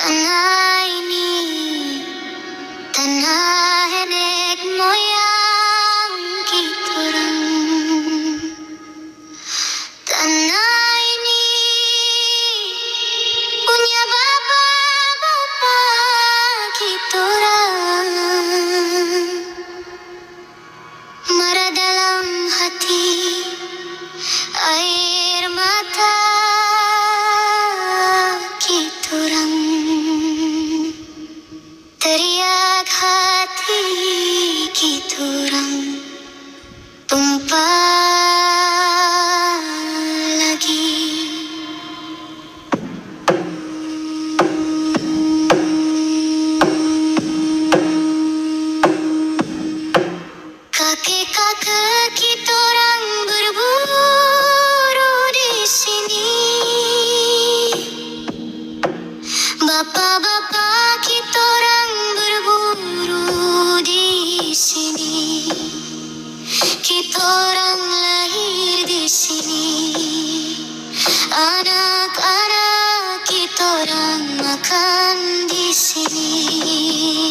Tanah ini, tanah nenek moyang kitorang. Tanah ini punya bapak-bapak kitorang. Marah dalam hati, air mata kitorang. Teriak hati kitorang tumpah lagi. Kakek-kakek kitorang berburu di sini. Bapak-bapak kitorang berburu di sini. Kitorang lahir di sini. Anak-anak kitorang makan di sini.